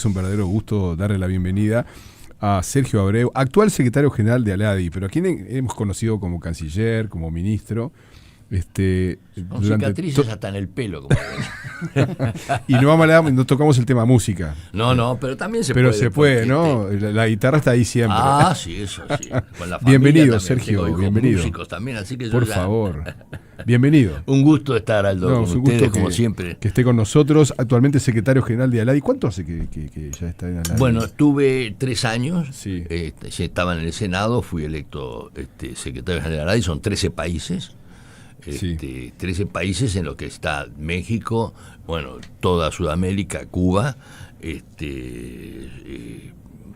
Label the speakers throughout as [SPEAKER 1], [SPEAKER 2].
[SPEAKER 1] Es un verdadero gusto darle la bienvenida a Sergio Abreu, actual secretario general de ALADI, pero a quien hemos conocido como canciller, como ministro.
[SPEAKER 2] Con cicatrices hasta en el pelo. Como
[SPEAKER 1] y no tocamos el tema música.
[SPEAKER 2] No, pero también se
[SPEAKER 1] pero
[SPEAKER 2] puede.
[SPEAKER 1] Pero se puede, ¿no? La guitarra está ahí siempre.
[SPEAKER 2] Ah, sí, eso sí. Con la
[SPEAKER 1] bienvenido,
[SPEAKER 2] también,
[SPEAKER 1] Sergio, bienvenido.
[SPEAKER 2] Músicos también, así que
[SPEAKER 1] por favor. Bienvenido.
[SPEAKER 2] Un gusto estar, Aldo, con ustedes, como siempre.
[SPEAKER 1] Que esté con nosotros, actualmente secretario general de ALADI. ¿Cuánto hace que ya está en ALADI?
[SPEAKER 2] Bueno, estuve 3 años,
[SPEAKER 1] sí.
[SPEAKER 2] Ya estaba en el Senado, fui electo secretario general de ALADI, son 13 países.
[SPEAKER 1] Sí.
[SPEAKER 2] 13 países en los que está México, bueno, toda Sudamérica, Cuba,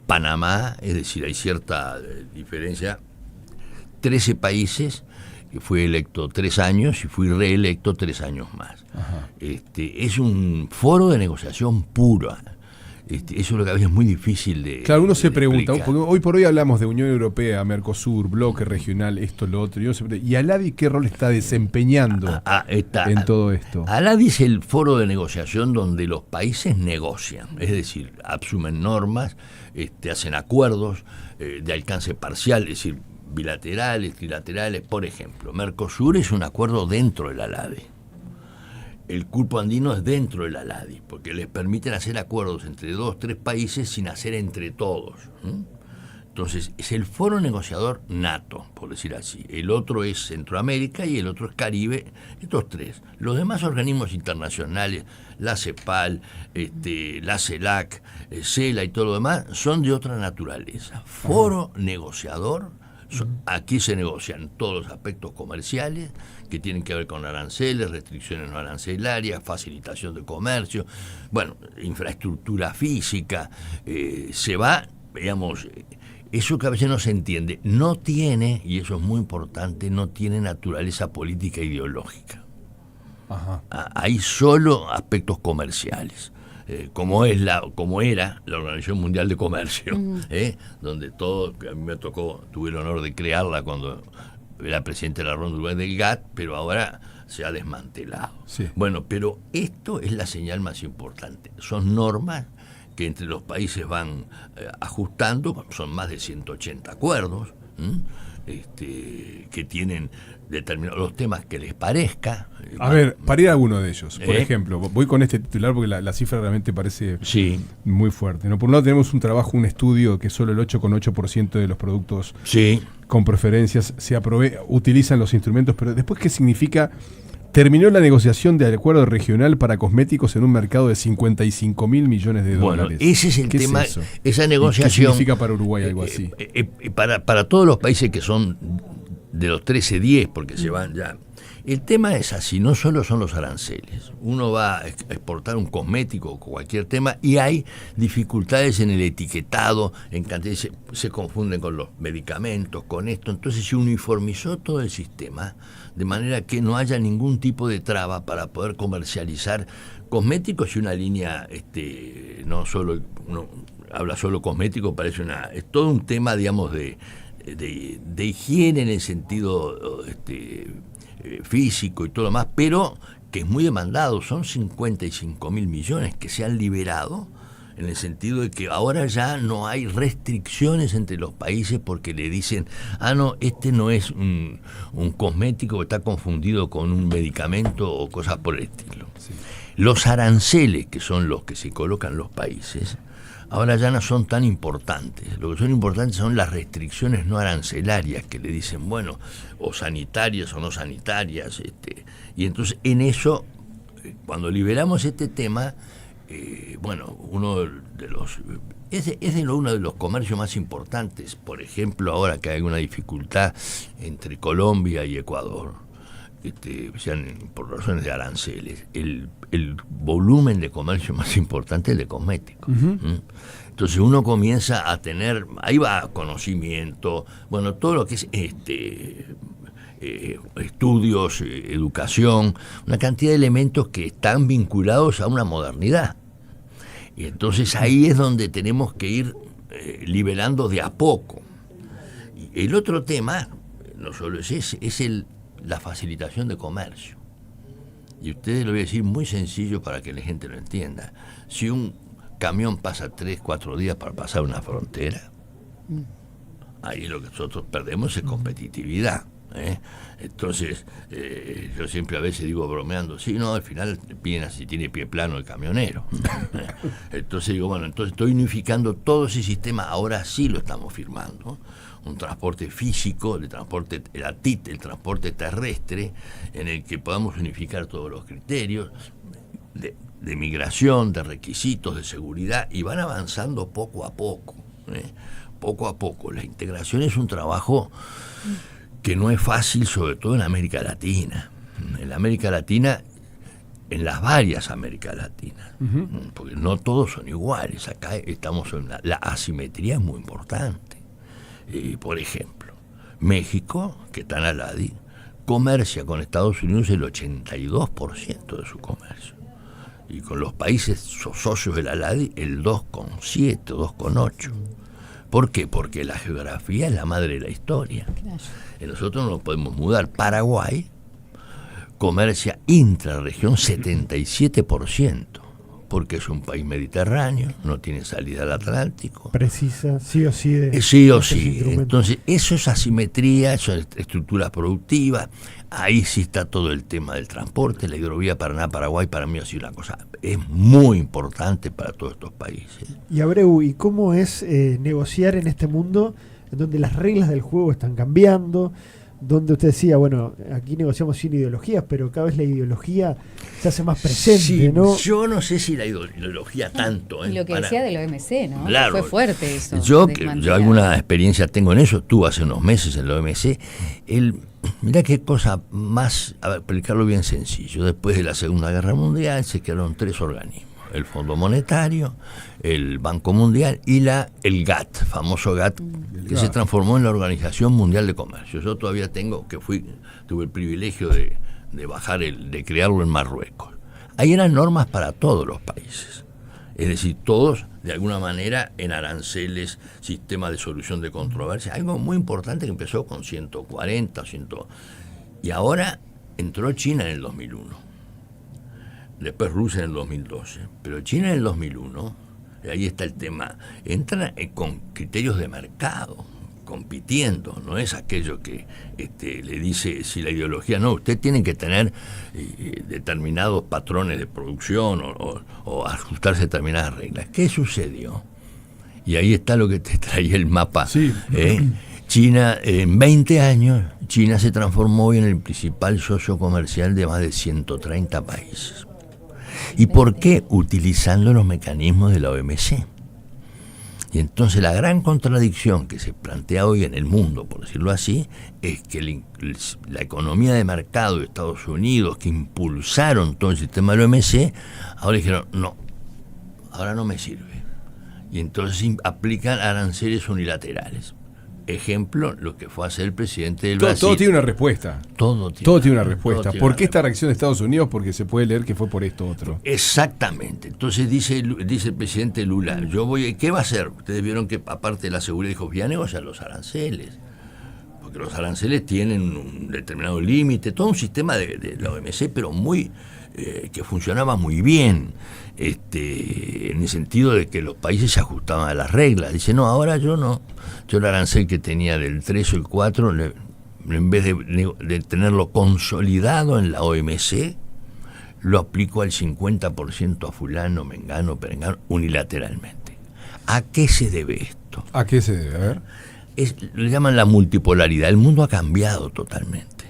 [SPEAKER 2] Panamá, es decir, hay cierta diferencia. 13 países, fui electo 3 años y fui reelecto 3 años más. Es un foro de negociación pura. Eso es lo que a veces es muy difícil de.
[SPEAKER 1] Claro, uno se pregunta,
[SPEAKER 2] explicar.
[SPEAKER 1] porque hoy por hoy hablamos de Unión Europea, Mercosur, bloque regional, esto, lo otro, y ALADI, ¿qué rol está desempeñando en todo esto?
[SPEAKER 2] ALADI es el foro de negociación donde los países negocian, es decir, asumen normas, hacen acuerdos de alcance parcial, es decir, bilaterales, trilaterales. Por ejemplo, Mercosur es un acuerdo dentro del ALADI. El cupo andino es dentro del ALADI, porque les permiten hacer acuerdos entre 2 o 3 países sin hacer entre todos. Entonces, es el foro negociador nato, por decir así. El otro es Centroamérica y el otro es Caribe, estos 3. Los demás organismos internacionales, la CEPAL, la CELAC, CELA y todo lo demás, son de otra naturaleza. Foro negociador. Aquí se negocian todos los aspectos comerciales que tienen que ver con aranceles, restricciones no arancelarias, facilitación de comercio, bueno, infraestructura física, se va, digamos, eso que a veces no se entiende, no tiene, y eso es muy importante, no tiene naturaleza política e ideológica. Hay solo aspectos comerciales. Como era la Organización Mundial de Comercio, donde a mí me tocó, tuve el honor de crearla cuando era presidente de la ronda urbana del GATT, pero ahora se ha desmantelado.
[SPEAKER 1] Sí.
[SPEAKER 2] Bueno, pero esto es la señal más importante. Son normas que entre los países van ajustando, son más de 180 acuerdos, que tienen determinados los temas que les parezca.
[SPEAKER 1] A ver, para ir a alguno de ellos, por ejemplo, voy con este titular porque la cifra realmente parece muy fuerte, ¿no? Por un lado tenemos un estudio que solo el 8,8% de los productos con preferencias utilizan los instrumentos, pero después, ¿qué significa? Terminó la negociación del acuerdo regional para cosméticos en un mercado de 55 mil millones de dólares.
[SPEAKER 2] Bueno, ese es el tema,
[SPEAKER 1] es
[SPEAKER 2] esa negociación.
[SPEAKER 1] ¿Qué significa para Uruguay algo así?
[SPEAKER 2] Para todos los países que son de los 13-10, porque se van ya. El tema es así, no solo son los aranceles. Uno va a exportar un cosmético o cualquier tema y hay dificultades en el etiquetado, se confunden con los medicamentos, con esto. Entonces se uniformizó todo el sistema de manera que no haya ningún tipo de traba para poder comercializar cosméticos y una línea, no solo, uno habla solo cosmético, es todo un tema, digamos, de higiene en el sentido físico y todo lo más, pero que es muy demandado. Son 55 mil millones que se han liberado en el sentido de que ahora ya no hay restricciones entre los países porque le dicen, no, no es un cosmético que está confundido con un medicamento o cosas por el estilo. Sí. Los aranceles, que son los que se colocan los países, ahora ya no son tan importantes. Lo que son importantes son las restricciones no arancelarias, que le dicen, bueno, o sanitarias o no sanitarias. Y entonces en eso, cuando liberamos este tema, uno de los uno de los comercios más importantes. Por ejemplo, ahora que hay una dificultad entre Colombia y Ecuador, por razones de aranceles, el volumen de comercio más importante es el de cosméticos. Entonces uno comienza a tener, ahí va conocimiento, bueno, todo lo que es estudios, educación, una cantidad de elementos que están vinculados a una modernidad. Y entonces ahí es donde tenemos que ir liberando de a poco. Y el otro tema, no solo es ese, es la facilitación de comercio. Y ustedes lo voy a decir muy sencillo para que la gente lo entienda. Si un camión pasa 3-4 días para pasar una frontera. Ahí lo que nosotros perdemos es competitividad. Entonces, yo siempre a veces digo bromeando, sí, no, al final piden si tiene pie plano el camionero. Entonces digo, bueno, entonces estoy unificando todo ese sistema, ahora sí lo estamos firmando. Un transporte físico, el transporte, el transporte terrestre, en el que podamos unificar todos los criterios de migración, de requisitos, de seguridad, y van avanzando poco a poco. Poco a poco. La integración es un trabajo que no es fácil, sobre todo en América Latina. En la América Latina, en las varias Américas Latinas, porque no todos son iguales. Acá estamos en la asimetría es muy importante. Por ejemplo, México, que está en ALADI, comercia con Estados Unidos el 82% de su comercio. Y con los países socios de la ALADI el 2,7, 2,8. ¿Por qué? Porque la geografía es la madre de la historia. Claro. Nosotros no nos podemos mudar. Paraguay comercia intrarregión 77%, porque es un país mediterráneo, no tiene salida al Atlántico.
[SPEAKER 3] Precisa, sí o sí.
[SPEAKER 2] Sí o sí. Entonces, eso es asimetría, eso es estructura productiva. Ahí sí está todo el tema del transporte. La hidrovía Paraná-Paraguay para mí ha sido una cosa, es muy importante para todos estos países.
[SPEAKER 3] Y Abreu, ¿y cómo es negociar en este mundo en donde las reglas del juego están cambiando? Donde usted decía, bueno, aquí negociamos sin ideologías, pero cada vez la ideología se hace más presente,
[SPEAKER 2] sí,
[SPEAKER 3] ¿no?
[SPEAKER 2] Yo no sé si la ideología tanto.
[SPEAKER 4] Y lo que decía del OMC, ¿no?
[SPEAKER 2] Claro,
[SPEAKER 4] fue fuerte eso.
[SPEAKER 2] Yo alguna experiencia tengo en eso, estuve hace unos meses en el OMC. Mirá qué cosa más, a ver, explicarlo bien sencillo. Después de la Segunda Guerra Mundial se crearon 3 organismos: el Fondo Monetario, el Banco Mundial y el GATT, famoso GATT, que se transformó en la Organización Mundial de Comercio. Yo todavía tuve el privilegio de de crearlo en Marruecos. Ahí eran normas para todos los países. Es decir, todos, de alguna manera, en aranceles, sistema de solución de controversia, algo muy importante que empezó con 140, y ahora entró China en el 2001. Después Rusia en el 2012. Pero China en el 2001, ahí está el tema, entra con criterios de mercado, compitiendo, no es aquello que le dice, si la ideología, no, usted tiene que tener determinados patrones de producción o ajustarse a determinadas reglas. ¿Qué sucedió? Y ahí está lo que te traía el mapa.
[SPEAKER 1] Sí.
[SPEAKER 2] China, en 20 años, China se transformó hoy en el principal socio comercial de más de 130 países. ¿Y por qué? Utilizando los mecanismos de la OMC. Y entonces la gran contradicción que se plantea hoy en el mundo, por decirlo así, es que la economía de mercado de Estados Unidos, que impulsaron todo el sistema del OMC, ahora dijeron, no, ahora no me sirve. Y entonces aplican aranceles unilaterales. Ejemplo, lo que fue a hacer el presidente del Brasil.
[SPEAKER 1] Todo tiene una respuesta.
[SPEAKER 2] Todo tiene
[SPEAKER 1] una respuesta. ¿Por qué esta reacción de Estados Unidos? Porque se puede leer que fue por esto otro.
[SPEAKER 2] Exactamente. Entonces dice el presidente Lula, ¿qué va a hacer? Ustedes vieron que aparte de la seguridad dijo, voy a negociar los aranceles. Porque los aranceles tienen un determinado límite, todo un sistema de la OMC, pero muy que funcionaba muy bien, en el sentido de que los países se ajustaban a las reglas. Dice, no, ahora yo no. Yo el arancel que tenía del 3 o el 4, en vez de tenerlo consolidado en la OMC, lo aplico al 50% a fulano, mengano, perengano, unilateralmente. ¿A qué se debe esto?
[SPEAKER 1] ¿A qué se debe? A ver.
[SPEAKER 2] Le llaman la multipolaridad. El mundo ha cambiado totalmente,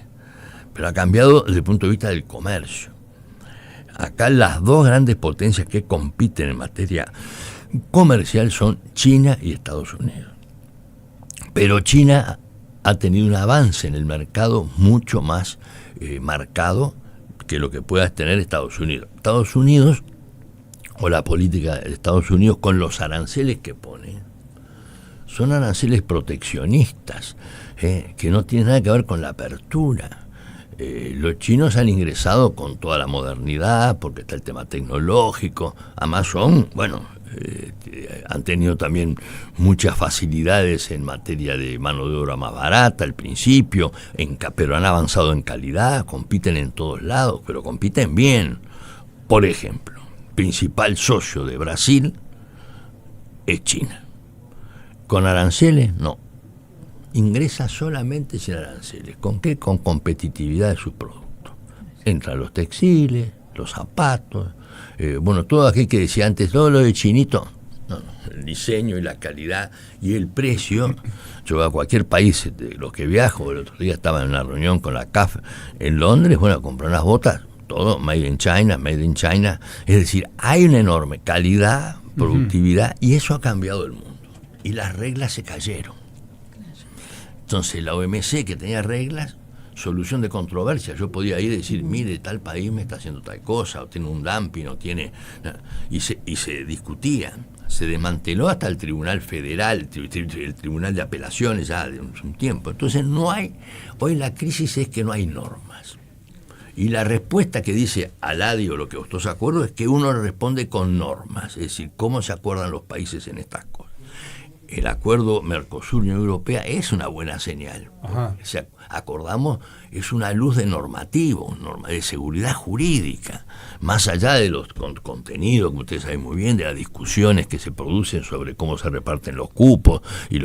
[SPEAKER 2] pero ha cambiado desde el punto de vista del comercio. Acá las dos grandes potencias que compiten en materia comercial son China y Estados Unidos. Pero China ha tenido un avance en el mercado mucho más marcado que lo que pueda tener Estados Unidos. Estados Unidos, o la política de Estados Unidos con los aranceles que pone, son aranceles proteccionistas, que no tienen nada que ver con la apertura. Los chinos han ingresado con toda la modernidad, porque está el tema tecnológico. Amazon, han tenido también muchas facilidades en materia de mano de obra más barata al principio, pero han avanzado en calidad, compiten en todos lados, pero compiten bien. Por ejemplo, principal socio de Brasil es China. ¿Con aranceles? No. Ingresa solamente sin aranceles. ¿Con qué? Con competitividad de sus productos. Entran los textiles, los zapatos, todo aquello que decía antes, todo lo de chinito. No, el diseño y la calidad y el precio. Yo voy a cualquier país de los que viajo. El otro día estaba en una reunión con la CAF en Londres, compré unas botas, todo made in China. Es decir, hay una enorme calidad, productividad, y eso ha cambiado el mundo. Y las reglas se cayeron. Entonces la OMC, que tenía reglas, solución de controversia. Yo podía ir y decir, mire, tal país me está haciendo tal cosa, o tiene un dumping, o tiene... Y se discutía. Se desmanteló hasta el Tribunal Federal, el Tribunal de Apelaciones ya de un tiempo. Entonces hoy la crisis es que no hay normas. Y la respuesta que dice Aladi o lo que vosotros acuerdo es que uno responde con normas, es decir, cómo se acuerdan los países en estas cosas. El acuerdo Mercosur-Unión Europea es una buena señal. Si acordamos, es una luz de normativo, de seguridad jurídica, más allá de los contenidos, que ustedes saben muy bien, de las discusiones que se producen sobre cómo se reparten los cupos y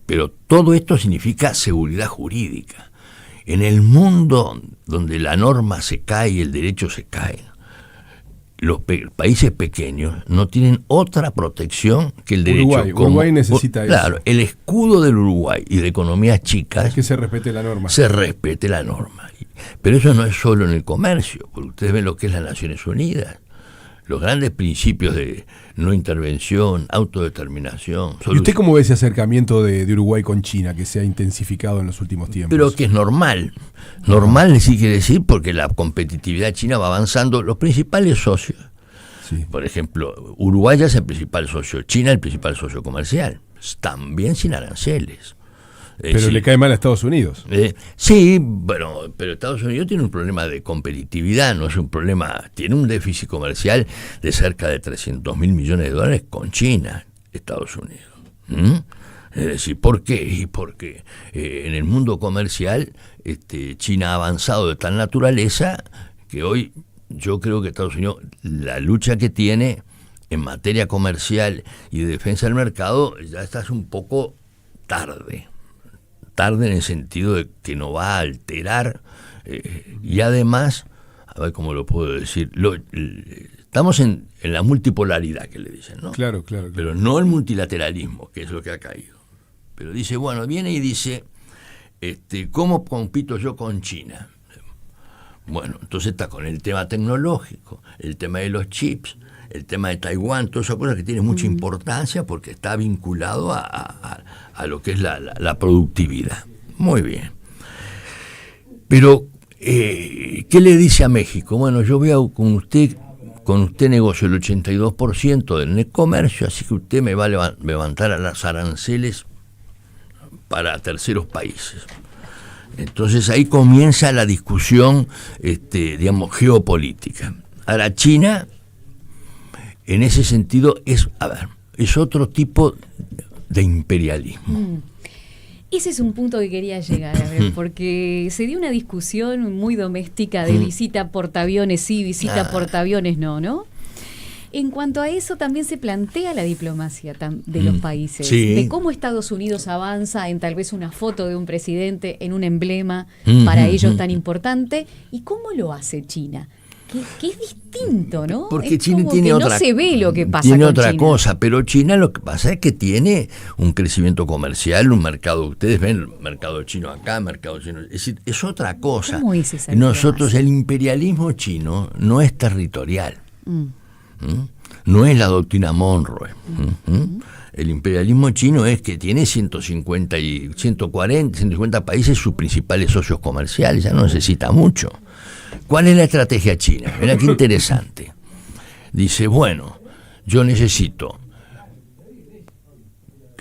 [SPEAKER 2] pero todo esto significa seguridad jurídica. En el mundo donde la norma se cae y el derecho se cae, los países pequeños no tienen otra protección que el derecho.
[SPEAKER 1] Uruguay necesita eso.
[SPEAKER 2] Claro, el escudo del Uruguay y de economías chicas
[SPEAKER 1] es que se respete la norma.
[SPEAKER 2] Pero eso no es solo en el comercio, porque ustedes ven lo que es las Naciones Unidas. Los grandes principios de no intervención, autodeterminación.
[SPEAKER 1] ¿Y usted cómo ve ese acercamiento de Uruguay con China, que se ha intensificado en los últimos tiempos?
[SPEAKER 2] Pero que es normal. Normal sí quiere decir porque la competitividad china va avanzando. Los principales socios, por ejemplo, Uruguay es el principal socio, China el principal socio comercial, también sin aranceles.
[SPEAKER 1] Pero le cae mal a Estados Unidos.
[SPEAKER 2] Sí, bueno, pero Estados Unidos tiene un problema de competitividad, no es un problema, tiene un déficit comercial de cerca de 300.000 millones de dólares con China, Estados Unidos. Es decir, ¿por qué? Y porque en el mundo comercial China ha avanzado de tal naturaleza que hoy yo creo que Estados Unidos, la lucha que tiene en materia comercial y de defensa del mercado, ya está un poco tarde en el sentido de que no va a alterar y además, a ver cómo lo puedo decir, estamos en la multipolaridad que le dicen, ¿no?
[SPEAKER 1] Claro.
[SPEAKER 2] Pero no el multilateralismo, que es lo que ha caído. Pero dice, viene y dice, ¿cómo compito yo con China? Bueno, entonces está con el tema tecnológico, el tema de los chips, el tema de Taiwán, todas esas cosas que tienen mucha importancia porque está vinculado a lo que es la productividad. Muy bien. Pero, ¿qué le dice a México? Bueno, yo voy con usted negocio el 82% del net comercio, así que usted me va a levantar a las aranceles para terceros países. Entonces ahí comienza la discusión, geopolítica. Ahora, China, en ese sentido, es otro tipo de imperialismo.
[SPEAKER 4] Ese es un punto que quería llegar, porque se dio una discusión muy doméstica de visita portaaviones sí, visita portaaviones no. En cuanto a eso, también se plantea la diplomacia de los países, de cómo Estados Unidos avanza en tal vez una foto de un presidente, en un emblema para ellos tan importante, y cómo lo hace China. Que es distinto, ¿no?
[SPEAKER 2] Porque
[SPEAKER 4] es
[SPEAKER 2] China
[SPEAKER 4] como
[SPEAKER 2] tiene
[SPEAKER 4] que no se ve lo que pasa
[SPEAKER 2] tiene
[SPEAKER 4] con
[SPEAKER 2] otra
[SPEAKER 4] China.
[SPEAKER 2] cosa, pero China lo que pasa es que tiene un crecimiento comercial, un mercado, ustedes ven el mercado chino acá, mercado chino, es decir, es otra cosa.
[SPEAKER 4] ¿Cómo es esa
[SPEAKER 2] Nosotros, el imperialismo chino no es territorial. No es la doctrina Monroe. El imperialismo chino es que tiene 150 países sus principales socios comerciales, ya no necesita mucho. ¿Cuál es la estrategia china? Mira qué interesante. Dice, yo necesito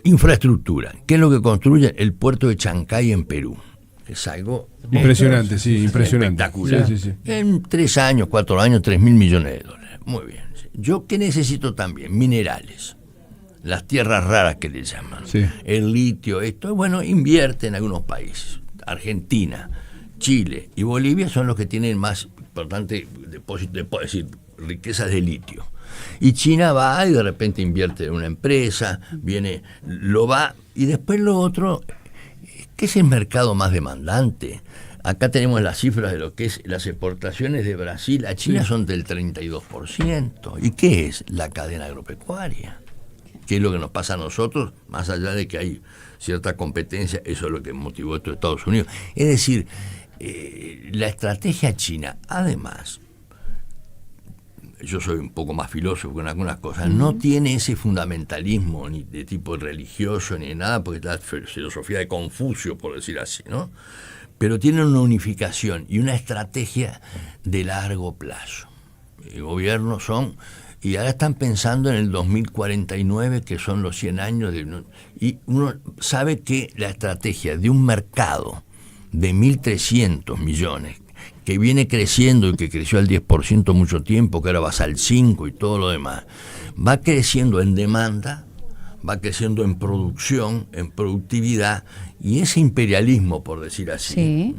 [SPEAKER 2] infraestructura. ¿Qué es lo que construye? El puerto de Chancay en Perú. Es algo
[SPEAKER 1] impresionante, impresionante.
[SPEAKER 2] Espectacular. Sí. En 3 años, 4 años, 3.000 millones de dólares. Muy bien. ¿Yo qué necesito también? Minerales. Las tierras raras que le llaman. Sí. El litio, esto. Invierte en algunos países. Argentina, Chile y Bolivia son los que tienen más importante depósito, riquezas de litio. Y China va y de repente invierte en una empresa, viene, lo va, y después lo otro, que es el mercado más demandante. Acá tenemos las cifras de lo que es las exportaciones de Brasil a China, son del 32%. ¿Y qué es? La cadena agropecuaria. ¿Qué es lo que nos pasa a nosotros? Más allá de que hay cierta competencia, eso es lo que motivó esto de Estados Unidos. Es decir, la estrategia china, además, yo soy un poco más filósofo en algunas cosas, no tiene ese fundamentalismo ni de tipo religioso ni de nada, porque es la filosofía de Confucio, por decir así, ¿no? Pero tiene una unificación y una estrategia de largo plazo. El gobierno y ahora están pensando en el 2049, que son los 100 años, y uno sabe que la estrategia de un mercado de 1.300 millones, que viene creciendo y que creció al 10% mucho tiempo, que ahora va al 5% y todo lo demás, va creciendo en demanda, va creciendo en producción, en productividad, y ese imperialismo, por decir así,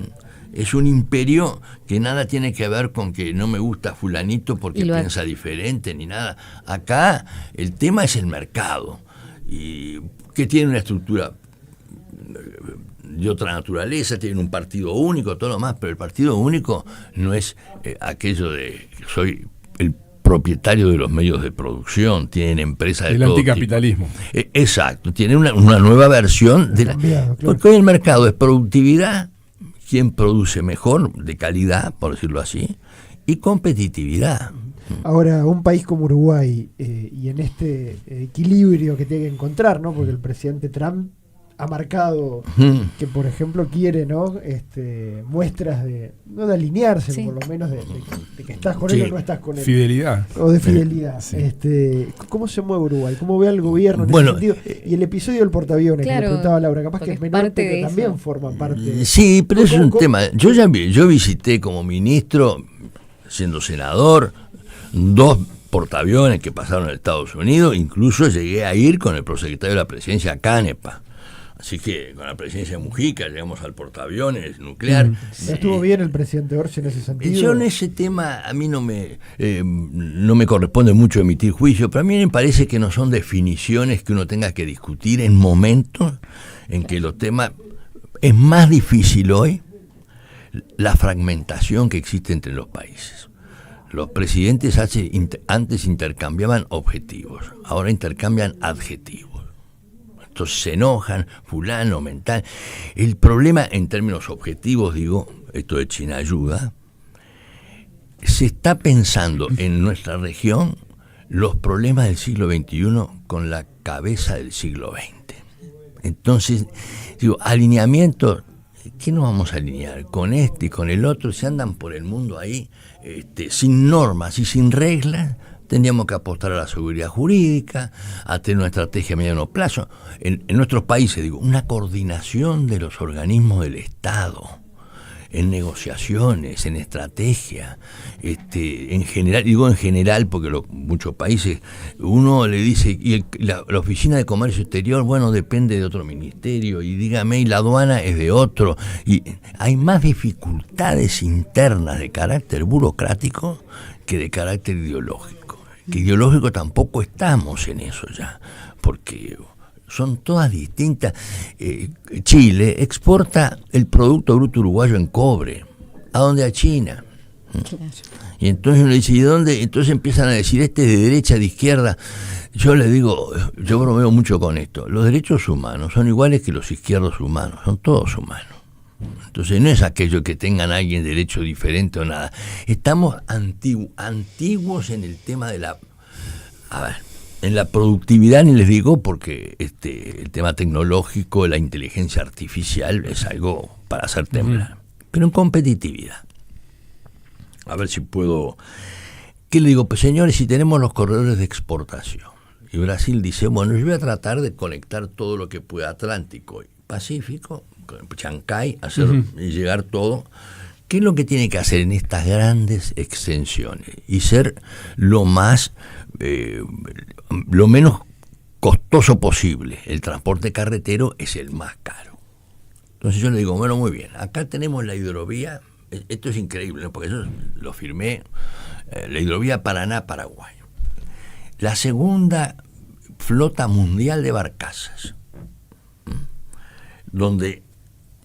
[SPEAKER 2] es un imperio que nada tiene que ver con que no me gusta fulanito porque piensa diferente ni nada. Acá el tema es el mercado, y que tiene una estructura de otra naturaleza, tiene un partido único, todo lo más, pero el partido único no es aquello de soy el propietario de los medios de producción, tienen empresas de
[SPEAKER 1] el
[SPEAKER 2] todo
[SPEAKER 1] anticapitalismo.
[SPEAKER 2] Tipo. Exacto, tienen una nueva versión de
[SPEAKER 3] claro.
[SPEAKER 2] Porque hoy el mercado es productividad, quién produce mejor, de calidad, por decirlo así, y competitividad.
[SPEAKER 3] Ahora, un país como Uruguay, y en este equilibrio que tiene que encontrar, ¿no? Porque el presidente Trump ha marcado que, por ejemplo, quiere, ¿no? Muestras no de alinearse, por lo menos de que estás con él o no estás con él.
[SPEAKER 1] Fidelidad.
[SPEAKER 3] O de fidelidad. ¿Cómo se mueve Uruguay? ¿Cómo ve al gobierno en ese sentido? Y el episodio del portaaviones, que le preguntaba Laura, capaz que es menor, pero también forma parte.
[SPEAKER 2] Sí, pero es un tema. Yo visité como ministro, siendo senador, 2 portaaviones que pasaron a Estados Unidos, incluso llegué a ir con el prosecretario de la presidencia a Canepa. Así que con la presidencia de Mujica llegamos al portaaviones nuclear.
[SPEAKER 3] ¿Estuvo bien el presidente Orsi en ese sentido?
[SPEAKER 2] Yo en ese tema, a mí no me corresponde mucho emitir juicio, pero a mí me parece que no son definiciones que uno tenga que discutir en momentos en que los temas... Es más difícil hoy la fragmentación que existe entre los países. Los presidentes antes intercambiaban objetivos, ahora intercambian adjetivos. Entonces se enojan, fulano, mental. El problema en términos objetivos, digo, esto de China ayuda, se está pensando en nuestra región los problemas del siglo XXI con la cabeza del siglo XX. Entonces, digo, alineamiento, ¿qué nos vamos a alinear? Con este y con el otro, se andan por el mundo ahí sin normas y sin reglas. Tendríamos que apostar a la seguridad jurídica, a tener una estrategia a mediano plazo. En nuestros países, digo, una coordinación de los organismos del Estado, en negociaciones, en estrategia, en general, porque muchos países, uno le dice, y la Oficina de Comercio Exterior, bueno, depende de otro ministerio, y dígame, y la aduana es de otro, y hay más dificultades internas de carácter burocrático que de carácter ideológico. Que ideológico tampoco estamos en eso ya, porque son todas distintas. Chile exporta el Producto Bruto Uruguayo en cobre. ¿A dónde? A China. Claro. Y entonces uno dice, ¿y dónde? Entonces empiezan a decir, este es de derecha, de izquierda. Yo le digo, yo bromeo mucho con esto. Los derechos humanos son iguales que los izquierdos humanos, son todos humanos. Entonces no es aquello que tengan alguien derecho diferente o nada. Estamos antiguos en el tema de en la productividad, ni les digo, porque el tema tecnológico, la inteligencia artificial es algo para hacer temblar. Pero en competitividad. A ver si puedo... ¿Qué le digo? Pues señores, si tenemos los corredores de exportación, y Brasil dice, bueno, yo voy a tratar de conectar todo lo que pueda, Atlántico y Pacífico, Chancay, y llegar todo. ¿Qué es lo que tiene que hacer en estas grandes extensiones? Y ser lo menos costoso posible. El transporte carretero es el más caro. Entonces yo le digo, bueno, muy bien, acá tenemos la hidrovía, esto es increíble, ¿no? Porque yo lo firmé, la hidrovía Paraná-Paraguay. la segunda flota mundial de barcazas,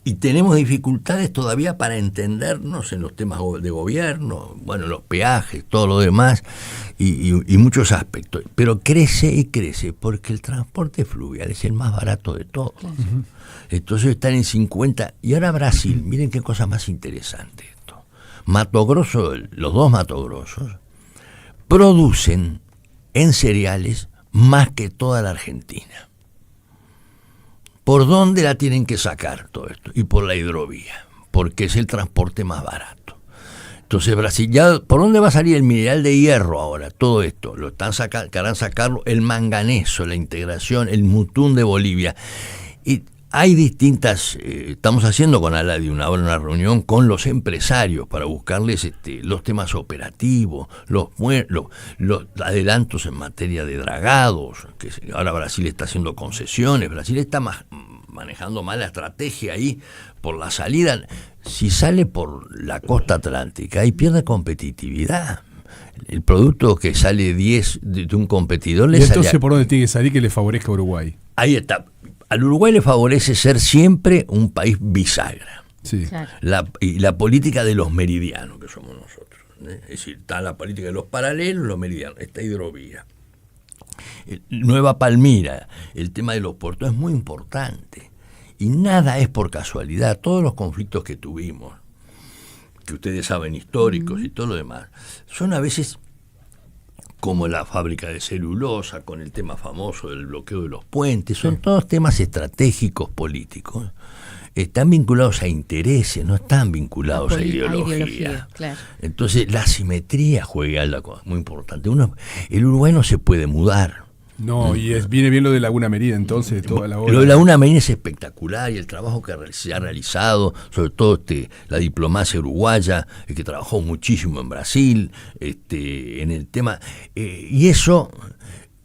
[SPEAKER 2] y tenemos dificultades todavía para entendernos en los temas de gobierno, bueno, los peajes, todo lo demás, y muchos aspectos. Pero crece y crece porque el transporte fluvial es el más barato de todos. Claro. Entonces están en 50. Y ahora Brasil, miren qué cosa más interesante esto. Mato Grosso, los dos Mato Grossos, producen en cereales más que toda la Argentina. ¿Por dónde la tienen que sacar todo esto? Y por la hidrovía, porque es el transporte más barato. Entonces Brasil, ya, ¿por dónde va a salir el mineral de hierro ahora? Todo esto, querrán sacarlo, el manganeso, la integración, el mutún de Bolivia. Y hay distintas, estamos haciendo con Aladi una reunión con los empresarios para buscarles los temas operativos, los adelantos en materia de dragados, que ahora Brasil está haciendo concesiones, Brasil está manejando mal la estrategia ahí por la salida. Si sale por la costa atlántica, ahí pierde competitividad. El producto que sale 10 de un competidor le sale. ¿Y
[SPEAKER 1] entonces por dónde tiene que salir que le favorezca a Uruguay?
[SPEAKER 2] Ahí está. Al Uruguay le favorece ser siempre un país bisagra.
[SPEAKER 1] Sí.
[SPEAKER 4] Claro.
[SPEAKER 2] Y la política de los meridianos, que somos nosotros. Es decir, está la política de los paralelos, los meridianos, esta hidrovía. Nueva Palmira, el tema de los puertos es muy importante. Y nada es por casualidad. Todos los conflictos que tuvimos, que ustedes saben, históricos y todo lo demás, son a veces como la fábrica de celulosa, con el tema famoso del bloqueo de los puentes, son todos temas estratégicos políticos. Están vinculados a intereses, no están vinculados a ideología.
[SPEAKER 4] Claro.
[SPEAKER 2] Entonces la asimetría juega algo muy importante. El Uruguay no se puede mudar.
[SPEAKER 1] No, y viene bien lo de Laguna Merida, entonces, toda la obra.
[SPEAKER 2] Lo de Laguna Merida es espectacular, y el trabajo que se ha realizado, sobre todo la diplomacia uruguaya, que trabajó muchísimo en Brasil, en el tema. Y eso,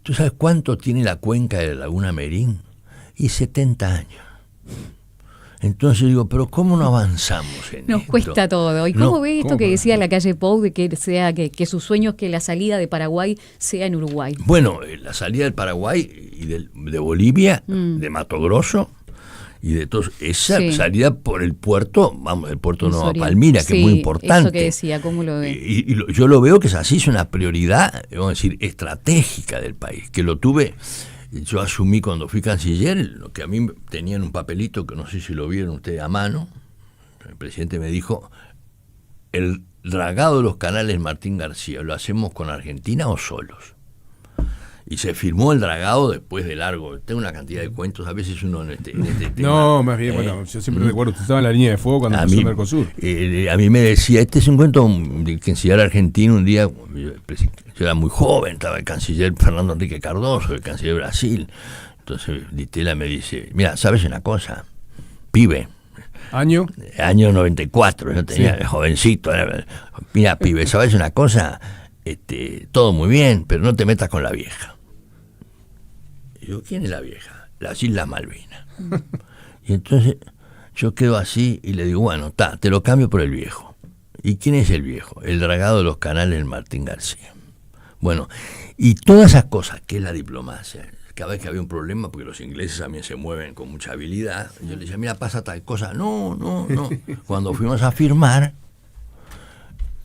[SPEAKER 2] ¿tú sabes cuánto tiene la cuenca de la Laguna Merín? Y 70 años. Entonces digo, pero ¿cómo no avanzamos en esto?
[SPEAKER 4] Nos cuesta todo. ¿Y cómo ve esto que decía la calle Pou de que su sueño es que la salida de Paraguay sea en Uruguay?
[SPEAKER 2] Bueno, la salida del Paraguay y de Bolivia, de Mato Grosso, y de todos, esa salida por el puerto, el puerto Nueva Palmira, que es muy importante.
[SPEAKER 4] Eso que decía, ¿cómo lo ve?
[SPEAKER 2] Yo lo veo que es así, es una prioridad, vamos a decir, estratégica del país, que lo tuve. Yo asumí cuando fui canciller, lo que a mí tenía en un papelito, que no sé si lo vieron ustedes a mano, el presidente me dijo, el dragado de los canales Martín García, ¿lo hacemos con Argentina o solos? Y se firmó el dragado después de largo. Tengo una cantidad de cuentos, a veces uno en este tema.
[SPEAKER 1] No, más bien, bueno, yo siempre recuerdo, usted estaba en la línea de fuego cuando empezó Mercosur.
[SPEAKER 2] A mí me decía, este es un cuento del canciller argentino. Un día, yo era muy joven, estaba el canciller Fernando Enrique Cardoso, el canciller de Brasil. Entonces Ditela me dice, mira, ¿sabes una cosa? Pibe.
[SPEAKER 1] ¿Año?
[SPEAKER 2] Año 94, yo tenía jovencito. Mira, pibe, ¿sabes una cosa? Todo muy bien, pero no te metas con la vieja. Y yo, ¿quién es la vieja? Las Islas Malvinas. Y entonces yo quedo así y le digo, bueno, te lo cambio por el viejo. ¿Y quién es el viejo? El dragado de los canales Martín García. Bueno, y todas esas cosas, que es la diplomacia, cada vez que había un problema, porque los ingleses también se mueven con mucha habilidad, yo le decía, mira, pasa tal cosa. No. Cuando fuimos a firmar,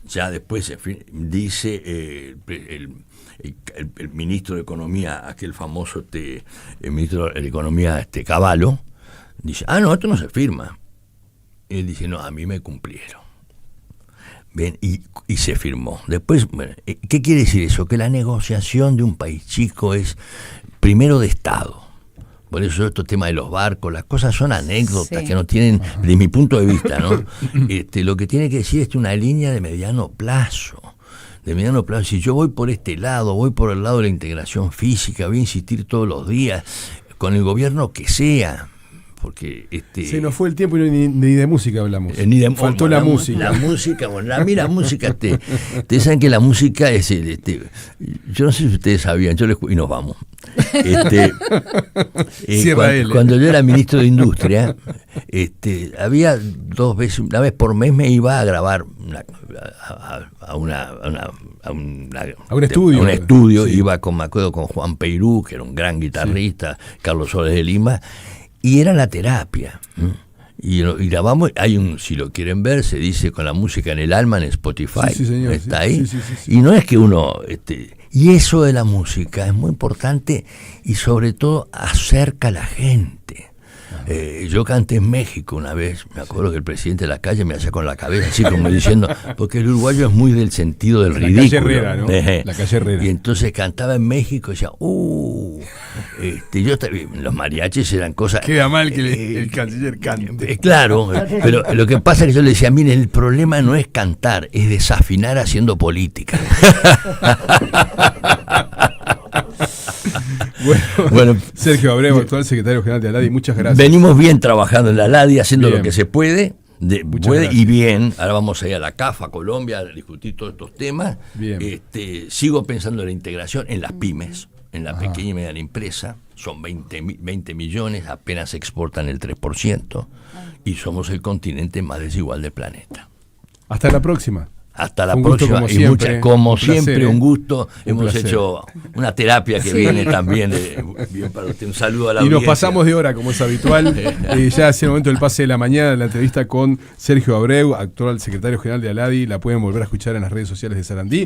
[SPEAKER 2] ya después dice el ministro de Economía, aquel famoso el ministro de Economía, Cavallo, dice, no, esto no se firma. Y él dice, no, a mí me cumplieron. Bien, y se firmó. Después, bueno, ¿qué quiere decir eso? Que la negociación de un país chico es primero de Estado. Por eso estos temas de los barcos, las cosas son anécdotas que no tienen, de mi punto de vista, ¿no? Lo que tiene que decir es una línea de mediano plazo. Si yo voy por este lado, voy por el lado de la integración física, voy a insistir todos los días, con el gobierno que sea, porque
[SPEAKER 1] se nos fue el tiempo y ni de música hablamos. Faltó la música.
[SPEAKER 2] La música, bueno, a mí la música, ustedes saben que la música es, yo no sé si ustedes sabían, y nos vamos. Cuando yo era ministro de Industria, había 2 veces, una vez por mes me iba a grabar a un estudio, sí. Iba me acuerdo con Juan Peirú, que era un gran guitarrista, sí. Carlos Soles de Lima, y era la terapia. Y grabamos, si lo quieren ver, se dice Con la música en el alma en Spotify.
[SPEAKER 1] Sí, señor,
[SPEAKER 2] está ahí. Sí. Y no es que uno, y eso de la música es muy importante y sobre todo acerca a la gente. Yo canté en México una vez, me acuerdo que el presidente de la calle me hacía con la cabeza, así como diciendo, porque el uruguayo es muy del sentido del ridículo.
[SPEAKER 1] La calle Herrera, ¿no? La calle Herrera.
[SPEAKER 2] Y entonces cantaba en México y decía, los mariachis eran cosas...
[SPEAKER 1] Queda mal que el canciller cante.
[SPEAKER 2] Claro, pero lo que pasa es que yo le decía, miren, el problema no es cantar, es desafinar haciendo política.
[SPEAKER 1] Bueno, Sergio Abreu, actual secretario general de ALADI, muchas gracias.
[SPEAKER 2] Venimos bien trabajando en la ALADI, haciendo lo que se puede, y bien. Ahora vamos a ir a la CAF, a Colombia, a discutir todos estos temas. Bien. Sigo pensando en la integración en las pymes, en la pequeña y mediana empresa. Son 20 millones, apenas exportan el 3%, y somos el continente más desigual del planeta.
[SPEAKER 1] Hasta la próxima.
[SPEAKER 2] Hasta la próxima, como siempre, un gusto. Hemos hecho una terapia que viene también bien para usted. Un saludo a la audiencia.
[SPEAKER 1] Y nos pasamos de hora, como es habitual. Ya hace el momento del pase de la mañana, la entrevista con Sergio Abreu, actual secretario general de ALADI. La pueden volver a escuchar en las redes sociales de Sarandí.